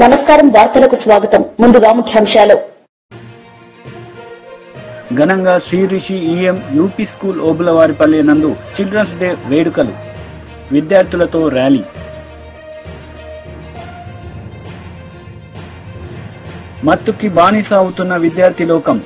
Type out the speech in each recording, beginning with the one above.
నమస్కారం వార్తలకు స్వాగతం ముందుగా ముఖ్యాంశాలు ఘనంగా Shri Rishi EM UP school Obulavaripalli నందు చిల్డ్రన్స్ డే వేడుకలు విద్యార్థులతో ర్యాలీ మత్తుకి బానిస అవుతున్న విద్యార్థి లోకం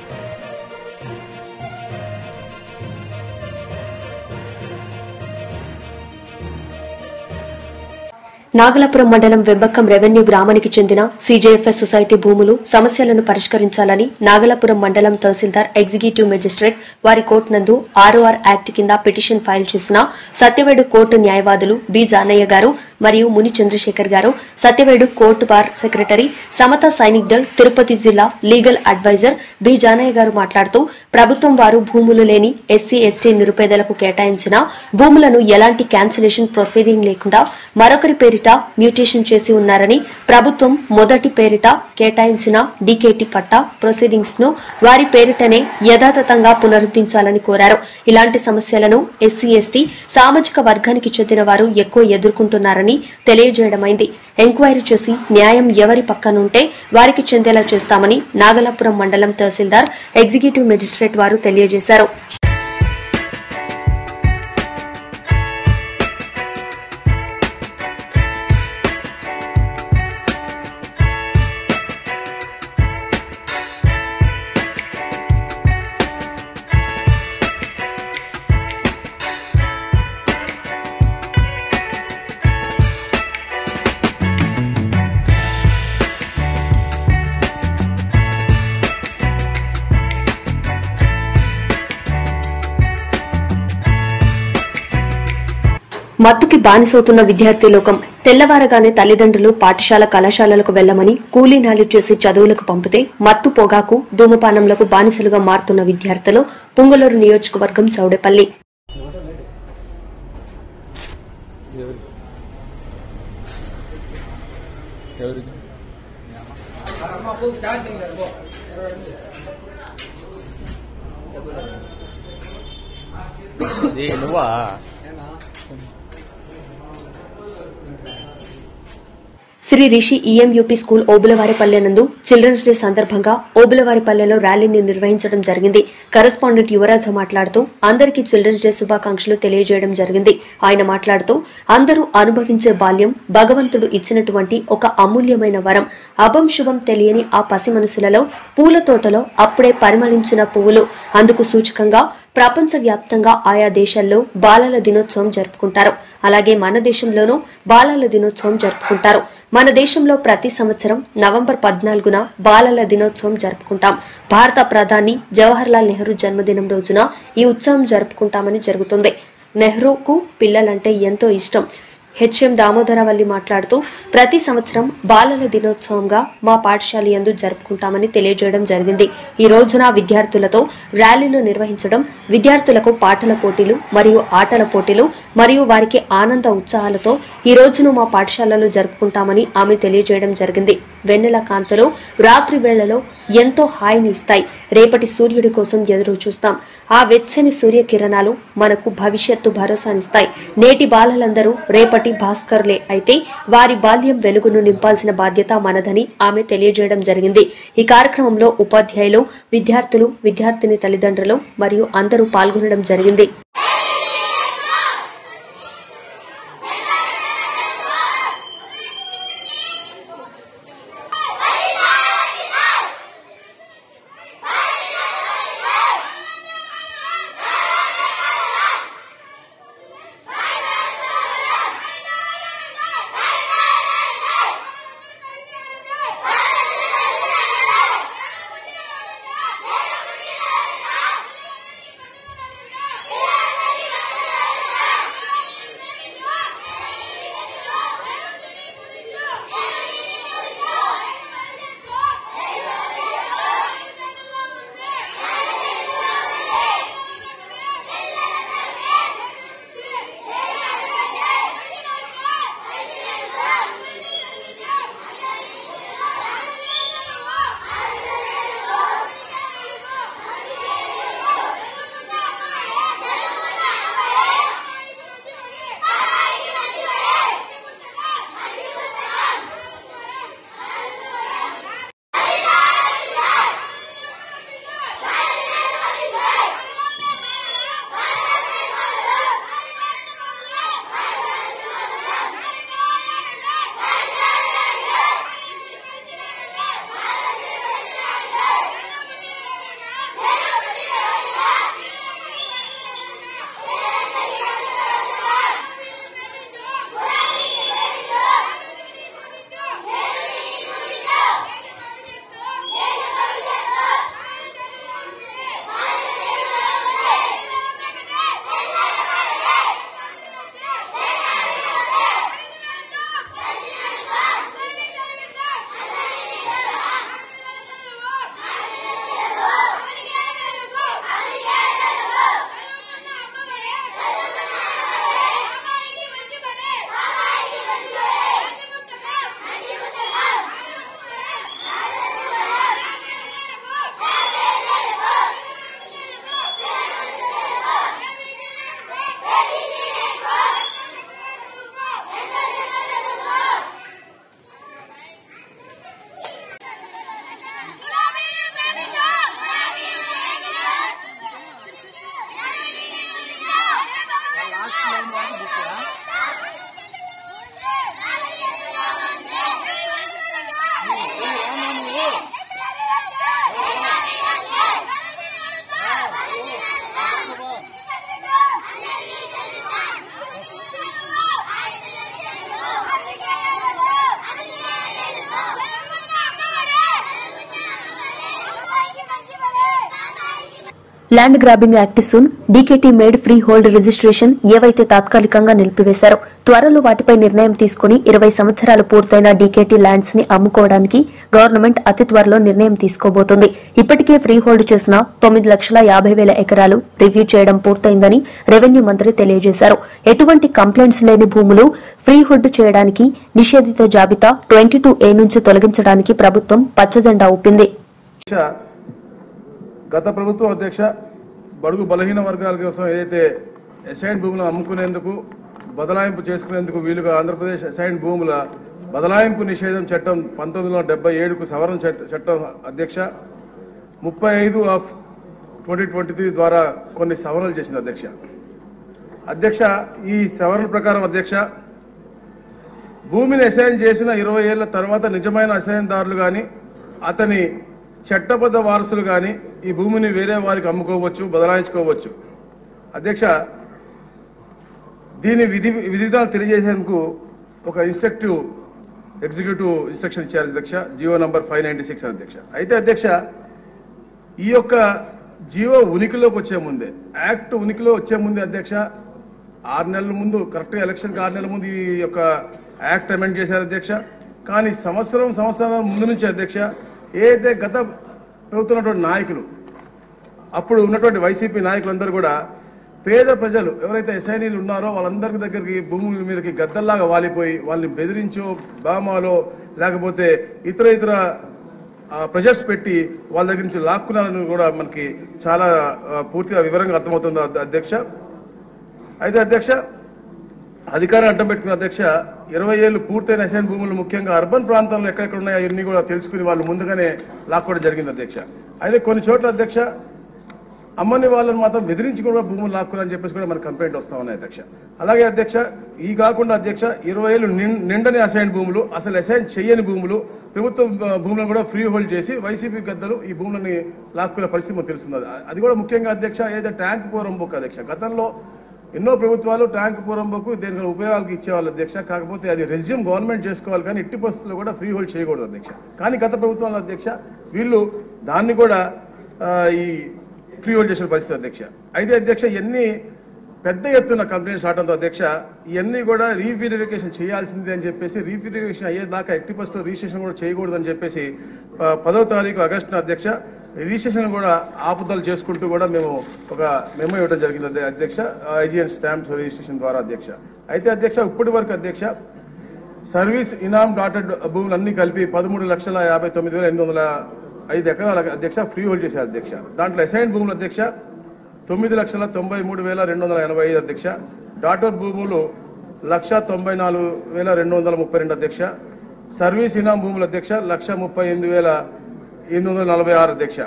నాగలాపురం మండలం వెంబక్కం రెవెన్యూ గ్రామానికి చెందిన సీజేఎఫ్ఎస్ సొసైటీ భూములు సమస్యలను పరిష్కరించాలని నాగలాపురం మండలం తహసీల్దార్ ఎగ్జిక్యూటివ్ మెజిస్ట్రేట్ వారి కోర్టు నందు ఆర్ఓఆర్ యాక్ట్ కింద పిటిషన్ ఫైల్ చేసిన సత్యవేడు కోర్టు న్యాయవాదులు బి జానయ్య గారు మరియు ముని చంద్రశేఖర్ గారు, సత్యవేడు కోర్టు బార్ సెక్రటరీ, సమతా సైనిక్ దళ్ తిరుపతి జిల్లా లీగల్ అడ్వైజర్ బి జానయ్య గారు మాట్లాడుతూ ప్రభుత్వం వారు భూములు లేని ఎస్సీ ఎస్టీ నిరుపేదలకు కేటాయించిన భూములను ఎలాంటి క్యాన్సిలేషన్ ప్రొసీడింగ్ లేకుండా మరొకరి పేరిట మ్యూటేషన్ చేసి ఉన్నారని, ప్రభుత్వం మొదటి పేరిట కేటాయించిన డీకేటీ పట్టా ప్రొసీడింగ్స్ ను వారి పేరిటనే యథాతథంగా పునరుద్ధరించాలని కోరారు. ఇలాంటి సమస్యలను ఎస్సీ ఎస్టీ సామాజిక వర్గానికి చెందిన వారు ఎక్కువ ఎదుర్కొంటున్నారని తెలియజేయడమైంది. ఎంక్వైరీ చేసి న్యాయం ఎవరి పక్కనుంటే వారికి చెందేలా చేస్తామని నాగలాపురం మండలం తహసీల్దార్ ఎగ్జిక్యూటివ్ మెజిస్ట్రేట్ వారు తెలియజేశారు. మత్తుకి బానిసవుతున్న విద్యార్థి లోకం తెల్లవారగానే తల్లిదండ్రులు పాఠశాల కళాశాలలకు వెళ్లమని కూలీనాలి చేసి చదువులకు పంపితే మత్తు పొగాకు ధూమపానంలకు బానిసలుగా మారుతున్న విద్యార్థులు పుంగలూరు నియోజకవర్గం Chowdepalli. Shri Rishi EM UP school Obulavaripalle నందు చిల్డ్రన్స్ డే సందర్భంగా ఓబులవారిపల్లెలో ర్యాలీని నిర్వహించడం జరిగింది. కరెస్పాండెంట్ యువరాజ మాట్లాడుతూ అందరికీ చిల్డ్రన్స్ డే శుభాకాంక్షలు తెలియజేయడం జరిగింది. ఆయన మాట్లాడుతూ అందరూ అనుభవించే బాల్యం భగవంతుడు ఇచ్చినటువంటి ఒక అమూల్యమైన వరం. అభం శుభం తెలియని ఆ పసి మనసులలో పూల తోటలో అప్పుడే పరిమళించిన పువ్వులు. అందుకు సూచకంగా ప్రపంచవ్యాప్తంగా ఆయా దేశాల్లో బాలల దినోత్సవం జరుపుకుంటారు. అలాగే మన దేశంలోనూ బాలల దినోత్సవం జరుపుకుంటారు. మన దేశంలో ప్రతి సంవత్సరం నవంబర్ 14న బాలల దినోత్సవం జరుపుకుంటాం. భారత ప్రధాని జవహర్లాల్ నెహ్రూ జన్మదినం రోజున ఈ ఉత్సవం జరుపుకుంటామని జరుగుతుంది. నెహ్రూకు పిల్లలంటే ఎంతో ఇష్టం. హెచ్ఎం దామోదరవల్లి మాట్లాడుతూ ప్రతి సంవత్సరం బాలల దినోత్సవంగా మా పాఠశాల యందు జరుపుకుంటామని తెలియజేయడం జరిగింది. ఈ రోజున విద్యార్థులతో ర్యాలీలు నిర్వహించడం, విద్యార్థులకు పాటల పోటీలు మరియు ఆటల పోటీలు మరియు వారికి ఆనంద ఉత్సాహాలతో ఈ రోజును మా పాఠశాలలో జరుపుకుంటామని ఆమె తెలియజేయడం జరిగింది. వెన్నెల కాంతులు రాత్రి వేళలో ఎంతో హాయిని ఇస్తాయి. రేపటి సూర్యుడి కోసం ఎదురు చూస్తాం. ఆ వెచ్చని సూర్యకిరణాలు మనకు భవిష్యత్తు భరోసానిస్తాయి. నేటి బాలలందరూ రేపటి భాస్కరులే అయితే వారి బాల్యం వెలుగును నింపాల్సిన బాధ్యత మనదని ఆమె తెలియజేయడం జరిగింది. ఈ కార్యక్రమంలో ఉపాధ్యాయులు, విద్యార్థులు, విద్యార్థిని తల్లిదండ్రులు మరియు అందరూ పాల్గొనడం జరిగింది. Land grabbing act soon DKT made free hold registration ఏవైతే తాత్కాలికంగా నిలిపివేశారో త్వరలో వాటిపై నిర్ణయం తీసుకుని 20 సంవత్సరాలు పూర్తయిన డీకేటీ ల్యాండ్స్ ని అమ్ముకోవడానికి గవర్నమెంట్ అతి త్వరలో నిర్ణయం తీసుకోబోతోంది. ఇప్పటికే ఫ్రీ హోల్డ్ చేసిన 9,50,000 ఎకరాలు రివ్యూ చేయడం పూర్తయిందని రెవెన్యూ మంత్రి తెలియజేశారు. ఎటువంటి కంప్లైంట్స్ లేని భూములు ఫ్రీ హోల్డ్ చేయడానికి నిషేధిత జాబితా 22A నుంచి తొలగించడానికి ప్రభుత్వం పచ్చజెండా ఊపింది. గత ప్రభుత్వం అధ్యక్ష బడుగు బలహీన వర్గాల కోసం ఏదైతే అసైన్ భూములను అమ్ముకునేందుకు బదలాయింపు చేసుకునేందుకు వీలుగా ఆంధ్రప్రదేశ్ అసైన్ భూముల బదలాయింపు నిషేధం చట్టం 1977కు సవరణ చట్టం అధ్యక్ష 35/2023 ద్వారా కొన్ని సవరణలు చేసింది అధ్యక్ష. ఈ సవరణ ప్రకారం అధ్యక్ష భూమిని అసైన్ చేసిన 20 ఏళ్ల తర్వాత నిజమైన అసైన్దారులు గాని అతని చట్టబద్ధ వారసులు గాని ఈ భూమిని వేరే వారికి అమ్ముకోవచ్చు, బదలాయించుకోవచ్చు. అధ్యక్ష దీని విధివిధాలు తెలియజేసేందుకు ఒక ఎగ్జిక్యూటివ్ ఇన్స్ట్రక్షన్ ఇచ్చారు అధ్యక్ష, జీవో నంబర్ 596 అధ్యక్ష. అయితే అధ్యక్ష ఈ యొక్క జీవో ఉనికిలోకి వచ్చే ముందే, యాక్ట్ ఉనికిలో వచ్చే ముందే అధ్యక్ష 6 నెలల ముందు, కరెక్ట్గా ఎలక్షన్కి 6 నెలల ముందు ఈ యొక్క యాక్ట్ అమెండ్ చేశారు అధ్యక్ష. కానీ సంవత్సరాల ముందు నుంచి అధ్యక్ష ఏదైతే గత ప్రభుత్వం నాయకులు, అప్పుడు ఉన్నటువంటి వైసీపీ నాయకులందరూ కూడా పేద ప్రజలు ఎవరైతే ఎస్ఐనీలు ఉన్నారో వాళ్ళందరి దగ్గరికి భూముల మీదకి గద్దల్లాగా వాలిపోయి వాళ్ళని బెదిరించో, బామాలో లేకపోతే ఇతర ప్రెషర్స్ పెట్టి వాళ్ళ దగ్గర నుంచి లాక్కున్నారని కూడా మనకి చాలా పూర్తిగా వివరంగా అర్థమవుతుంది అధ్యక్ష. అయితే అధ్యక్ష అధికారం అడ్డం పెట్టుకున్న అధ్యక్ష 20 ఏళ్లు పూర్తయిన అసైన్ భూములు ముఖ్యంగా అర్బన్ ప్రాంతాల్లో ఎక్కడెక్కడ ఉన్నాయో అవన్నీ కూడా తెలుసుకుని వాళ్ళు ముందుగానే లాక్కోవడం జరిగింది అధ్యక్ష. అయితే కొన్ని చోట్ల అధ్యక్ష అమ్మని వాళ్ళని మాత్రం బెదిరించి కూడా భూములు లాక్కున్నారని చెప్పేసి కూడా మనకు కంప్లైంట్ వస్తా ఉన్నాయి అధ్యక్ష. అలాగే అధ్యక్ష ఈ కాకుండా అధ్యక్ష 20 ఏళ్లు నిండని అసైన్ భూములు, అసలు అసైన్ చేయని భూములు, ప్రభుత్వ భూములను కూడా ఫ్రీ హోల్డ్ చేసి వైసీపీ గద్దలు ఈ భూములని లాక్కునే పరిస్థితి మనకు తెలుస్తుంది. అది కూడా ముఖ్యంగా అధ్యక్ష ఏదైతే ట్యాంక్ పోరంబోక్ అధ్యక్ష, గతంలో ఎన్నో ప్రభుత్వాలు ట్యాంక్ పోరంబోకు దేనికి ఉపయోగాలకు ఇచ్చేవాళ్ళు అధ్యక్ష. కాకపోతే అది రెజ్యూమ్ గవర్నమెంట్ చేసుకోవాలి కానీ ఎట్టి పరిస్థితుల్లో కూడా ఫ్రీ హోల్డ్ చేయకూడదు అధ్యక్ష. కానీ గత ప్రభుత్వాల అధ్యక్ష వీళ్ళు దాన్ని కూడా ఈ ఫ్రీ హోల్డ్ చేసిన పరిస్థితి అధ్యక్ష. అయితే అధ్యక్ష ఎన్ని పెద్ద ఎత్తున కంప్లైంట్స్ రావడంతో అధ్యక్ష ఇవన్నీ కూడా రీవెరిఫికేషన్ చేయాల్సిందే అని చెప్పేసి, రీవెరిఫికేషన్ అయ్యేదాకా ఎట్టి పరిస్థితుల్లో రిజిస్ట్రేషన్ కూడా చేయకూడదు అని చెప్పేసి 10వ తారీఖు ఆగస్టున అధ్యక్ష రిజిస్ట్రేషన్ కూడా ఆపుదలు చేసుకుంటూ కూడా మేము ఒక మెమో ఇవ్వడం జరిగింది అధ్యక్ష, ఐజీఎన్ స్టాంప్స్ రిజిస్ట్రేషన్ ద్వారా అధ్యక్ష. అయితే అధ్యక్ష ఇప్పటి వరకు అధ్యక్ష సర్వీస్ ఇనామ్ డాటెడ్ భూములన్నీ కలిపి 13,59,805 ఎకరాల అధ్యక్ష ఫ్రీ హోల్డ్ చేశారు అధ్యక్ష. దాంట్లో అసైన్ భూములు అధ్యక్ష 9,93,285 అధ్యక్ష, డాటర్ భూములు 1,94,232 అధ్యక్ష, సర్వీస్ ఇనాం భూములు అధ్యక్ష 1,38,846 అధ్యక్ష,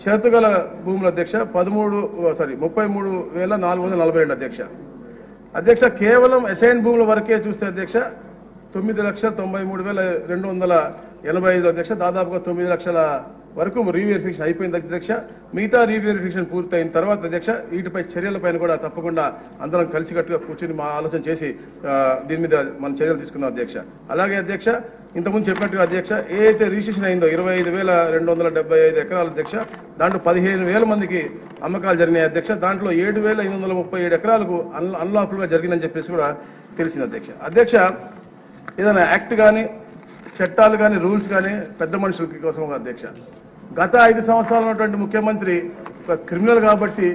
షరతుగల భూముల అధ్యక్ష 33,442 అధ్యక్ష. అధ్యక్ష కేవలం అసైన్ భూముల వరకే చూస్తే అధ్యక్ష 9,93,285 అధ్యక్ష, దాదాపుగా 9 లక్షల వరకు రీవెరిఫికేషన్ అయిపోయింది అధ్యక్ష. మిగతా రీవెరిఫికేషన్ పూర్తయిన తర్వాత అధ్యక్ష వీటిపై చర్యలపైన కూడా తప్పకుండా అందరం కలిసికట్టుగా కూర్చొని మా ఆలోచన చేసి దీని మీద మనం చర్యలు తీసుకున్నాం అధ్యక్ష. అలాగే అధ్యక్ష ఇంతకుముందు చెప్పినట్టుగా అధ్యక్ష ఏదైతే రిజిస్ట్రేషన్ అయిందో 25,275 ఎకరాల అధ్యక్ష, దాంట్లో 15,000 మందికి అమ్మకాలు జరిగినాయి అధ్యక్ష. దాంట్లో 7,837 ఎకరాలకు అన్లాఫుల్ గా జరిగిందని చెప్పేసి కూడా తెలిసింది అధ్యక్ష. అధ్యక్ష ఏదైనా యాక్ట్ కానీ చట్టాలు కానీ రూల్స్ కానీ పెద్ద మనుషుల కోసం అధ్యక్ష, గత 5 సంవత్సరాలు ఉన్నటువంటి ముఖ్యమంత్రి ఒక క్రిమినల్ కాబట్టి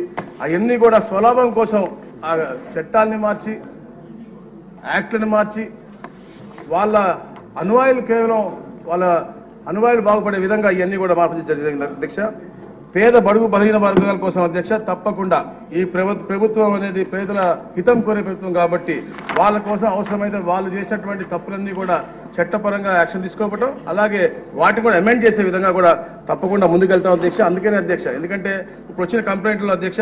అవన్నీ కూడా స్వలాభం కోసం ఆ చట్టాలని మార్చి యాక్ట్లను మార్చి వాళ్ళ అనువాయులు కేవలం వాళ్ళ అనువాయులు బాగుపడే విధంగా ఇవన్నీ కూడా మార్పు జరిగింది అధ్యక్ష. పేద బడుగు బలహీన వర్గాల కోసం అధ్యక్ష తప్పకుండా ఈ ప్రభుత్వం అనేది పేదల హితం కోరే ప్రభుత్వం కాబట్టి వాళ్ళ కోసం అవసరమైతే వాళ్ళు చేసినటువంటి తప్పులన్నీ కూడా చట్టపరంగా యాక్షన్ తీసుకోవటం, అలాగే వాటిని కూడా అమెండ్ చేసే విధంగా కూడా తప్పకుండా ముందుకెళ్తాం అధ్యక్ష. అందుకనే అధ్యక్ష, ఎందుకంటే ఇప్పుడు వచ్చిన కంప్లైంట్లో అధ్యక్ష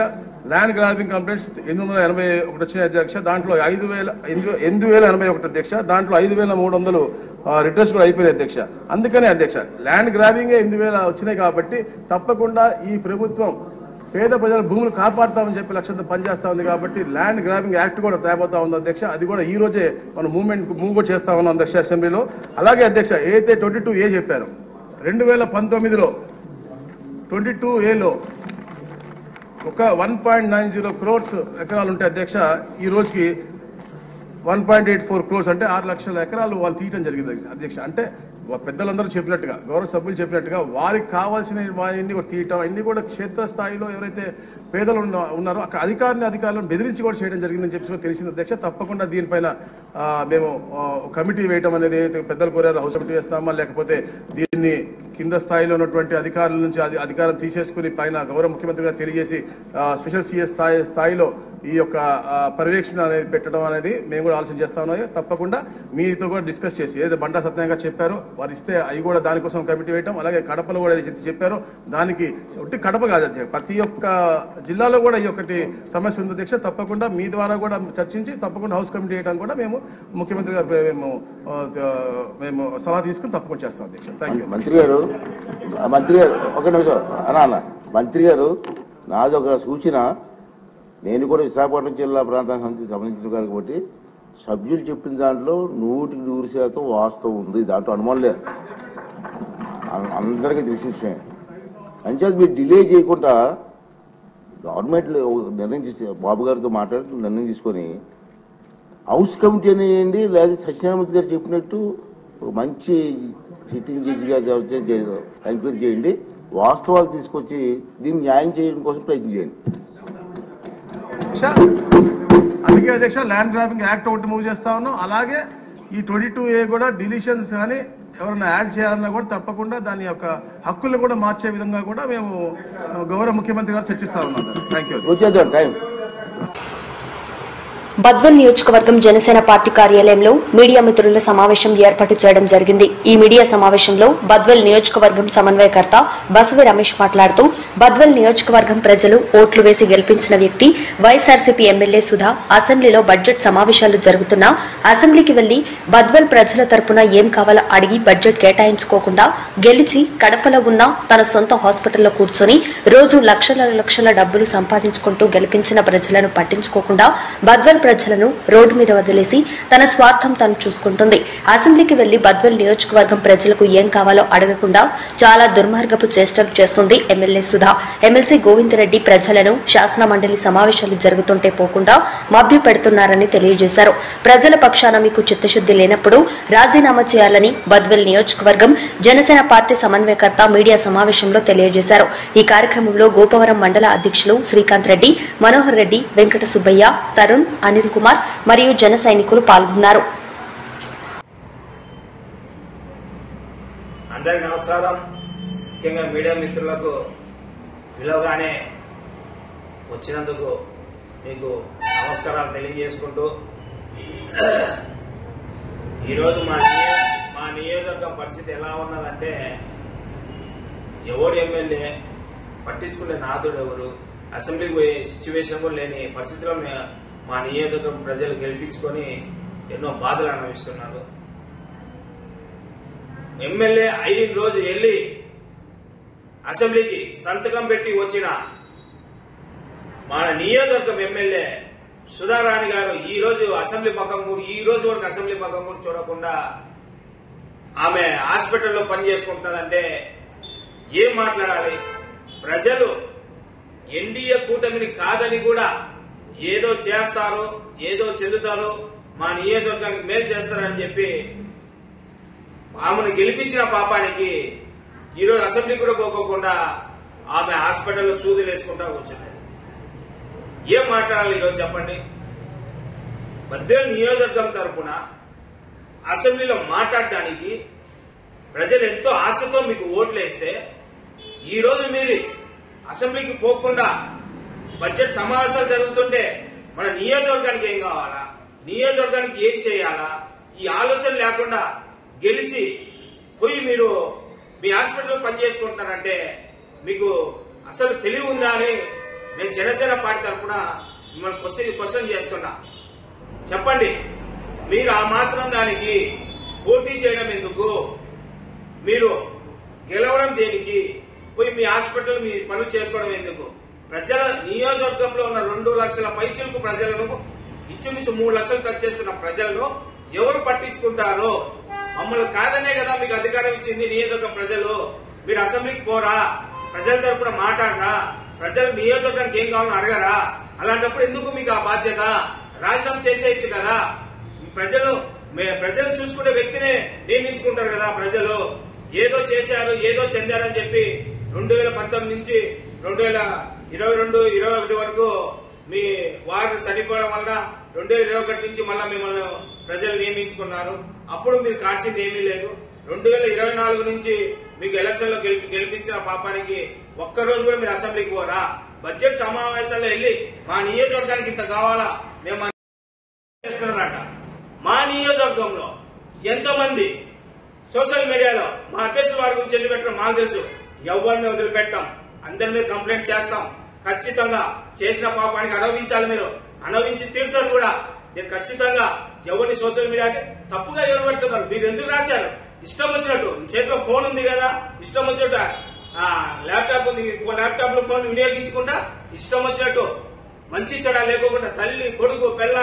ల్యాండ్ గ్రాబింగ్ కంప్లైంట్స్ 881 వచ్చినాయి అధ్యక్ష. దాంట్లో 8,081 అధ్యక్ష. దాంట్లో 5,300 రిటర్న్స్ కూడా అయిపోయాయి అధ్యక్ష. అందుకనే అధ్యక్ష ల్యాండ్ గ్రాబింగే 8,000 వచ్చినాయి కాబట్టి తప్పకుండా ఈ ప్రభుత్వం పేద ప్రజల భూములు కాపాడుతామని చెప్పి లక్ష్యంతో పనిచేస్తా ఉంది కాబట్టి ల్యాండ్ గ్రాబింగ్ యాక్ట్ కూడా తేబోతా ఉంది అధ్యక్ష. అది కూడా ఈ రోజే మనం మూవ్ కూడా చేస్తా ఉన్నాం అధ్యక్ష అసెంబ్లీలో. అలాగే అధ్యక్ష ఏదైతే 22A చెప్పారో 2019లో 22Aలో ఒక 1.90 crores ఎకరాలు ఉంటాయి అధ్యక్ష. ఈ రోజుకి 1.84 crores అంటే 6 లక్షల ఎకరాలు వాళ్ళు తీయటం జరిగింది అధ్యక్ష. అంటే పెద్దలందరూ చెప్పినట్టుగా, గౌరవ సభ్యులు చెప్పినట్టుగా వారికి కావాల్సిన వారిని కూడా తీయటం, అన్ని కూడా క్షేత్రస్థాయిలో ఎవరైతే పేదలు ఉన్నారో అక్కడ అధికారులను బెదిరించి కూడా చేయడం జరిగిందని చెప్పి తెలిసింది అధ్యక్ష. తప్పకుండా దీనిపైన మేము కమిటీ వేయటం అనేది పెద్దలు కోరారు, హౌస్ కమిటీ వేస్తామా లేకపోతే దీన్ని కింద స్థాయిలో ఉన్నటువంటి అధికారుల నుంచి అధికారం తీసేసుకుని పైన గౌరవ ముఖ్యమంత్రి గారు తెలియజేసి స్పెషల్ సిఎస్ స్థాయిలో ఈ యొక్క పర్యవేక్షణ అనేది పెట్టడం అనేది మేము కూడా ఆలోచన చేస్తా ఉన్నాం. తప్పకుండా మీతో కూడా డిస్కస్ చేసి ఏదైతే బండా సత్యంగా చెప్పారో వారు ఇస్తే అవి కూడా దానికోసం కమిటీ వేయటం, అలాగే కడపలో కూడా చెప్పారో దానికి ఒట్టి కడప కాదు అధ్యక్ష, ప్రతి ఒక్క జిల్లాలో కూడా ఈ ఒక్కటి సమస్య ఉంది అధ్యక్ష. తప్పకుండా మీ ద్వారా కూడా చర్చించి తప్పకుండా హౌస్ కమిటీ వేయడానికి కూడా మేము ముఖ్యమంత్రి గారు మేము సలహా తీసుకుని తప్పకుండా చేస్తాం అధ్యక్ష. Thank you. మంత్రి గారు ఒక నిమిషం అన్న. మంత్రి గారు నాది ఒక సూచన. నేను కూడా విశాఖపట్నం జిల్లా ప్రాంతానికి సంబంధించిన కాబట్టి సభ్యులు చెప్పిన దాంట్లో 100% వాస్తవం ఉంది, దాంట్లో అనుమానం లేదు, అందరికీ తెలిసిన విషయం. అంచేది మీరు డిలే చేయకుండా గవర్నమెంట్ నిర్ణయం బాబు గారితో మాట్లాడుతూ నిర్ణయం తీసుకొని హౌస్ కమిటీ అనేయండి, లేదా సత్యనారాయణ గారు చెప్పినట్టు మంచి సిట్టింగ్ జడ్జి గారు ఎంక్వైరీ చేయండి, వాస్తవాలు తీసుకొచ్చి దీన్ని న్యాయం చేయడం కోసం ప్రయత్నం చేయండి. అందుకే అధ్యక్ష ల్యాండ్ గ్రాబింగ్ యాక్ట్ ఒకటి మూవ్ చేస్తా ఉన్నాం. అలాగే ఈ 22A కూడా డిలీషన్స్ కానీ ఎవరైనా యాడ్ చేయాలన్నా కూడా తప్పకుండా దాని యొక్క హక్కులను కూడా మార్చే విధంగా కూడా మేము గౌరవ ముఖ్యమంత్రి గారు చర్చిస్తా ఉన్నాం. Thank you. బద్వేల్ నియోజకవర్గం జనసేన పార్టీ కార్యాలయంలో మీడియా మిత్రుల సమావేశం ఏర్పాటు చేయడం జరిగింది. ఈ మీడియా సమావేశంలో బద్వేల్ నియోజకవర్గం సమన్వయకర్త బసవి రమేష్ మాట్లాడుతూ బద్వేల్ నియోజకవర్గం ప్రజలు ఓట్లు వేసి గెలిపించిన వ్యక్తి వైఎస్ఆర్సీపీ ఎమ్మెల్యే సుధా అసెంబ్లీలో బడ్జెట్ సమావేశాలు జరుగుతున్నా అసెంబ్లీకి వెళ్లి బద్వేల్ ప్రజల తరపున ఏం కావాలో అడిగి బడ్జెట్ కేటాయించుకోకుండా గెలిచి కడపలో ఉన్న తన సొంత హాస్పిటల్లో కూర్చొని రోజు లక్షల డబ్బులు సంపాదించుకుంటూ గెలిపించిన ప్రజలను పట్టించుకోకుండా బద్వేల్ ప్రజలను రోడ్డు మీద వదిలేసి తన స్వార్థం తాను చూసుకుంటుంది. అసెంబ్లీకి వెళ్లి బద్వేల్ నియోజకవర్గం ప్రజలకు ఏం కావాలో అడగకుండా చాలా దుర్మార్గపు చేష్టలు చేస్తుంది ఎమ్మెల్యే సుధా. ఎమ్మెల్సీ గోవిందరెడ్డి ప్రజలను శాసన మండలి సమావేశాలు జరుగుతుంటే పోకుండా మభ్య పెడుతున్నారని తెలియజేశారు. ప్రజల పక్షాన మీకు చిత్తశుద్ది లేనప్పుడు రాజీనామా చేయాలని బద్వేల్ నియోజకవర్గం జనసేన పార్టీ సమన్వయకర్త మీడియా సమావేశంలో తెలియజేశారు. ఈ కార్యక్రమంలో గోపవరం మండల అధ్యక్షులు శ్రీకాంత్ రెడ్డి, మనోహర్ రెడ్డి, వెంకట సుబ్బయ్య, తరుణ్, అనిల్ కుమార్ మరియు జన సైనికులు పాల్గొన్నారు. అందరికీ నమస్కారం. ముఖ్యంగా మీడియా మిత్రులకు పిలవగానే వచ్చినందుకు మీకు నమస్కారాలు తెలియజేసుకుంటూ ఈరోజు మా నియోజకవర్గం పరిస్థితి ఎలా ఉన్నదంటే ఎవడు ఎమ్మెల్యే పట్టించుకునే నాదుడు ఎవరు, అసెంబ్లీకి పోయే సిచ్యువేషన్ కూడా లేని పరిస్థితిలో మా నియోజకవర్గం ప్రజలు గెలిపించుకొని ఎన్నో బాధలు అనుభవిస్తున్నారు. ఎమ్మెల్యే అయిన రోజు వెళ్ళి అసెంబ్లీకి సంతకం పెట్టి వచ్చిన మన నియోజకవర్గం ఎమ్మెల్యే సుధారాణి గారు ఈ రోజు అసెంబ్లీ పక్కన కూడా ఈ రోజు వరకు అసెంబ్లీ పక్కన కూడా చూడకుండా ఆమె హాస్పిటల్లో పనిచేసుకుంటున్నదంటే ఏం మాట్లాడాలి? ప్రజలు ఎన్డీఏ కూటమిని కాదని కూడా ఏదో చేస్తారు, ఏదో చెందుతారు, మా నియోజకవర్గానికి మేలు చేస్తారని చెప్పి ఆమెను గెలిపించిన పాపానికి ఈరోజు అసెంబ్లీ కూడా పోకోకుండా ఆమె హాస్పిటల్లో సూదులు వేసుకుంటా కూర్చున్నది. ఏం మాట్లాడాలి ఈరోజు చెప్పండి? బద్వేల్ నియోజకవర్గం తరఫున అసెంబ్లీలో మాట్లాడడానికి ప్రజలు ఎంతో ఆశతో మీకు ఓట్లేస్తే ఈ రోజు మీరు అసెంబ్లీకి పోకుండా బడ్జెట్ సమావేశాలు జరుగుతుంటే మన నియోజకవర్గానికి ఏం కావాలా, నియోజకవర్గానికి ఏం చేయాలా, ఈ ఆలోచన లేకుండా గెలిచి పోయి మీరు మీ హాస్పిటల్ పనిచేసుకుంటున్నారంటే మీకు అసలు తెలివి ఉందా అని నేను జనసేన పార్టీ తరఫున మిమ్మల్ని క్వశ్చన్ చేస్తున్నా. చెప్పండి, మీరు ఆ మాత్రం దానికి పోటీ చేయడం ఎందుకు? మీరు గెలవడం దేనికి? పోయి మీ హాస్పిటల్ మీ పనులు చేసుకోవడం ఎందుకు? ప్రజల నియోజకవర్గంలో ఉన్న 2 లక్షల పైచిలకు ప్రజలను ఇంచుమించు 3 లక్షలు ఖర్చు చేస్తున్న ప్రజలను ఎవరు పట్టించుకుంటారో? మమ్మల్ని కాదనే కదా మీకు అధికారం ఇచ్చింది నియోజకవర్గ ప్రజలు. మీరు అసెంబ్లీకి పోరా? ప్రజల తరపున మాట్లాడరా? ప్రజలు నియోజకవర్గానికి ఏం కావాలని అడగరా? అలాంటప్పుడు ఎందుకు మీకు ఆ బాధ్యత? రాజీనామా చేసేయచ్చు కదా. ప్రజలు చూసుకునే వ్యక్తినే నియమించుకుంటారు కదా ప్రజలు. ఏదో చేశారు, ఏదో చెందారని చెప్పి 2019 నుంచి 2022-21 వరకు మీ వారు చనిపోవడం వల్ల 2021 నుంచి మళ్ళా మిమ్మల్ని ప్రజలు నియమించుకున్నారు. అప్పుడు మీరు కాల్చింది ఏమీ లేదు. 2024 నుంచి మీకు ఎలక్షన్ లో గెలిపించిన పాపానికి ఒక్కరోజు కూడా మీరు అసెంబ్లీకి పోరా? బడ్జెట్ సమావేశాల్లో వెళ్ళి మా నియోజకవర్గానికి ఇంత కావాలా మేము చేస్తున్నారట. మా నియోజకవర్గంలో ఎంతమంది సోషల్ మీడియాలో మా అధ్యక్షుల వారి గురించి ఎందుకు పెట్టడం మాకు తెలుసు. ఎవరిని వదిలిపెట్టాం, అందరి మీద కంప్లైంట్ చేస్తాం. ఖచ్చితంగా చేసిన పాపానికి అనుభవించాలి. మీరు అనుభవించి తీరుతారు కూడా. నేను ఖచ్చితంగా ఎవరిని సోషల్ మీడియాకి తప్పుగా ఎవరు పెడుతున్నారు? మీరు ఎందుకు రాశారు? ఇష్టం వచ్చినట్టు చేతిలో ఫోన్ ఉంది కదా, ఇష్టం వచ్చినట్టు ల్యాప్టాప్ ఉంది, ల్యాప్టాప్ లో ఫోన్ వినియోగించుకుంటా ఇష్టం వచ్చినట్టు మంచి చెడ లేకోకుండా తల్లి, కొడుకు, పిల్ల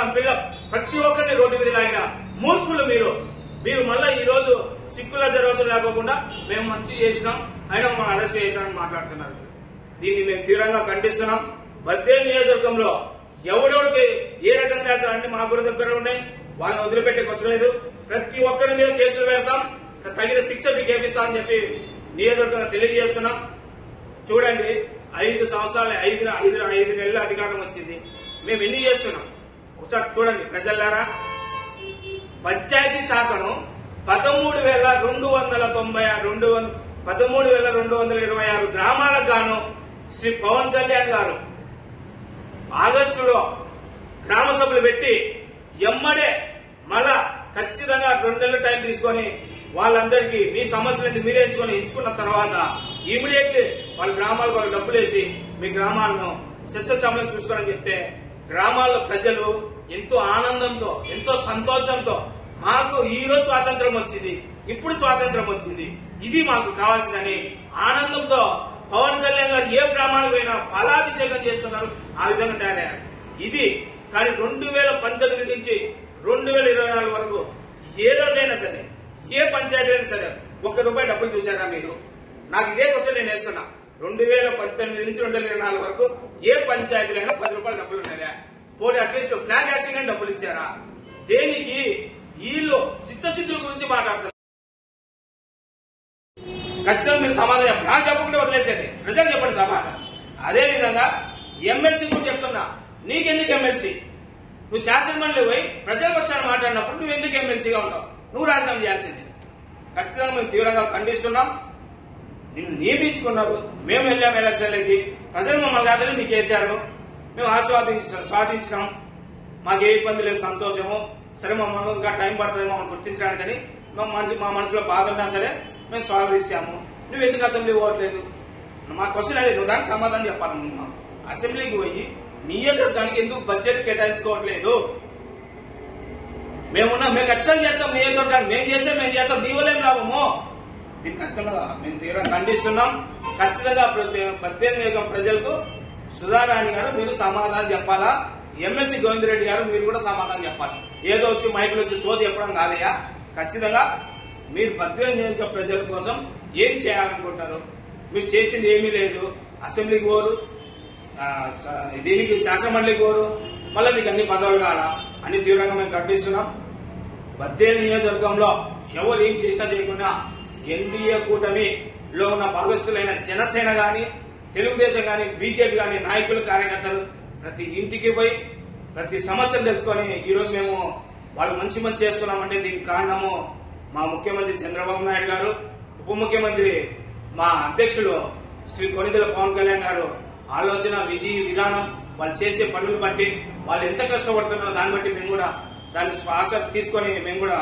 ప్రతి ఒక్కరిని రోడ్డు మీద లాగిన మూర్ఖులు మీరు. మళ్ళా ఈ రోజు సిక్కుల జరవసం లేకోకుండా మేము మంచి చేసినాం, అయినా మమ్మల్ని అరెస్ట్ చేసినామని మాట్లాడుతున్నారు. దీన్ని మేము తీవ్రంగా ఖండిస్తున్నాం. బద్వేలు నియోజకవర్గంలో ఎవడెవడికి ఏ రకంగా రాశారు అన్ని మా కూడా దగ్గర ఉన్నాయి. వాళ్ళని వదిలిపెట్టే క్వశ్చన్ లేదు. ప్రతి ఒక్కరి మీద కేసులు పెడతాం, తగిన శిక్ష మీకు వేపిస్తామని చెప్పి నియోజకవర్గంగా తెలియజేస్తున్నాం. చూడండి, 5 సంవత్సరాలు 5 నెలల అధికారం వచ్చింది. మేము ఎన్ని చేస్తున్నాం ఒకసారి చూడండి ప్రజలారా. పంచాయతీ శాఖను 13,226 గ్రామాలకు గాను శ్రీ పవన్ కళ్యాణ్ గారు ఆగస్టులో గ్రామ సభలు పెట్టి ఎమ్మడే మళ్ళా ఖచ్చితంగా 2 నెలల టైం తీసుకొని వాళ్ళందరికీ మీ సమస్యలను మీరే ఎంచుకున్న తర్వాత ఇమీడియట్లీ వాళ్ళ గ్రామాలకు వాళ్ళు డబ్బులేసి మీ గ్రామాలను సస్యశ్యామలం చూసుకోవాలని చెప్తే గ్రామాల్లో ప్రజలు ఎంతో ఆనందంతో, ఎంతో సంతోషంతో మాకు ఈ రోజు స్వాతంత్రం వచ్చింది, ఇప్పుడు స్వాతంత్రం వచ్చింది, ఇది మాకు కావాల్సిందని ఆనందంతో పవన్ కళ్యాణ్ గారు ఏ గ్రామాలకు పోయినా ఫలాభిషేకం చేస్తున్నారు. ఆ విధంగా తయారయ్యారు. ఇది కానీ 2019 నుంచి 2024 వరకు ఏ రోజైనా సరే, ఏ పంచాయతీ అయినా సరే ₹1 డబ్బులు చూశారా మీరు? నాకు ఇదే క్వశ్చన్ నేను వేస్తున్నా. 2018 నుంచి 2024 వరకు ఏ పంచాయతీలైనా ₹10 డబ్బులు ఉన్నాయా? పోటీ అట్లీస్ట్ ఫ్లాగ్ హాస్టింగ్ అని డబ్బులు ఇచ్చారా? దేనికి? వీళ్ళు చిత్తశుద్ధుల గురించి మాట్లాడుతున్నారు. ఖచ్చితంగా మీరు సమాధానం చెప్పండి. నాకు చెప్పకుండా వదిలేసేది, ప్రజలు చెప్పండి సమాధానం. అదేవిధంగా ఎమ్మెల్సీ గురించి చెప్తున్నా. నీకెందుకు ఎమ్మెల్సీ? నువ్వు శాసనమండలి పోయి ప్రజల పక్షాన్ని మాట్లాడినప్పుడు నువ్వు ఎందుకు ఎమ్మెల్సీగా ఉంటావు? నువ్వు రాజీనామా చేయాల్సింది. ఖచ్చితంగా మేము తీవ్రంగా ఖండిస్తున్నాం. నిన్ను నియమించుకున్నారు, మేము వెళ్ళాము ఎలక్షన్లకి, ప్రజలు మమ్మల్ని కాదని నీకు వేశారు, మేము స్వాదించినాం, మాకు ఏ ఇబ్బంది లేదు, సంతోషము. సరే మమ్మల్ని ఇంకా టైం పడుతుంది మమ్మల్ని గుర్తించడానికని మా మనసులో బాధ ఉన్నా సరే మేము స్వాగతిస్తాము. నువ్వు ఎందుకు అసెంబ్లీ పోవట్లేదు? మా క్వశ్చన్ అదే, నువ్వు దానికి సమాధానం చెప్పాలి. అసెంబ్లీకి పోయి నియోజకవర్గానికి ఎందుకు బడ్జెట్ కేటాయించుకోవట్లేదు? మేము ఖచ్చితంగా చేస్తాం నియోజకవర్గానికి. మేము చేస్తాం, నీ వల్ల ఏం లాభము? దీన్ని ఖచ్చితంగా మేము తీవ్రంగా ఖండిస్తున్నాం. ఖచ్చితంగా బద్వేలు ప్రజలకు సుధారాణి గారు మీరు సమాధానం చెప్పాలా, ఎమ్మెల్సీ గోవిందరెడ్డి గారు మీరు కూడా సమాధానం చెప్పాలి. ఏదో వచ్చి మైకులు వచ్చి సోది చెప్పడం కాదయ్యా. ఖచ్చితంగా మీరు బద్వేలు నియోజకవర్గ ప్రజల కోసం ఏం చేయాలనుకుంటారు? మీరు చేసింది ఏమీ లేదు. అసెంబ్లీకి పోరు, దీనికి శాసనమండలికి పోరు, మళ్ళీ మీకు అన్ని పదవులు కావాలా అని తీవ్రంగా మేము ఖండిస్తున్నాం. బద్వేలు నియోజకవర్గంలో ఎవరు ఏం చేసినా చేయకుండా ఎన్డీఏ కూటమిలో ఉన్న భాగస్థులైన జనసేన గాని, తెలుగుదేశం గాని, బీజేపీ గాని నాయకులు, కార్యకర్తలు ప్రతి ఇంటికి పోయి ప్రతి సమస్యలు తెలుసుకొని ఈ రోజు మేము వాళ్ళు మంచి చేస్తున్నామంటే దీనికి కారణము మా ముఖ్యమంత్రి చంద్రబాబు నాయుడు గారు, ఉప ముఖ్యమంత్రి మా అధ్యక్షులు శ్రీ కొణిదెల పవన్ కళ్యాణ్ గారు ఆలోచన విధానం, వాళ్ళు చేసే పనులు బట్టి వాళ్ళు ఎంత కష్టపడుతున్నారో దాన్ని బట్టి మేము కూడా దాన్ని శ్వాస తీసుకొని మేము కూడా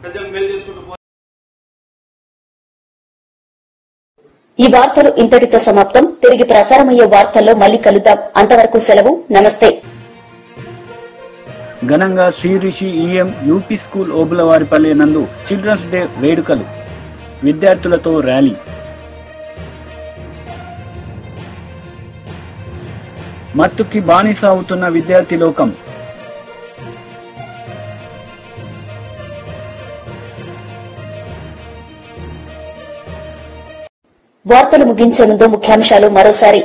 ప్రజలకు మేలు చేసుకుంటూ ఈ వార్తలు ఇంతటితో సమాప్తం. తిరిగి ప్రసారమయ్యే వార్తల్లో మళ్లీ కలుద్దాం. అంతవరకు సెలవు. నమస్తే. ఘనంగా Shri Rishi EM UP school Obulavaripalli నందు చిల్డ్రన్స్ డే వేడుకలు, విద్యార్థులతో ర్యాలీ. మత్తుకి బానిస అవుతున్న విద్యార్థి లోకం. వార్తలు ముగించే ముందు ముఖ్యాంశాలు మరోసారి.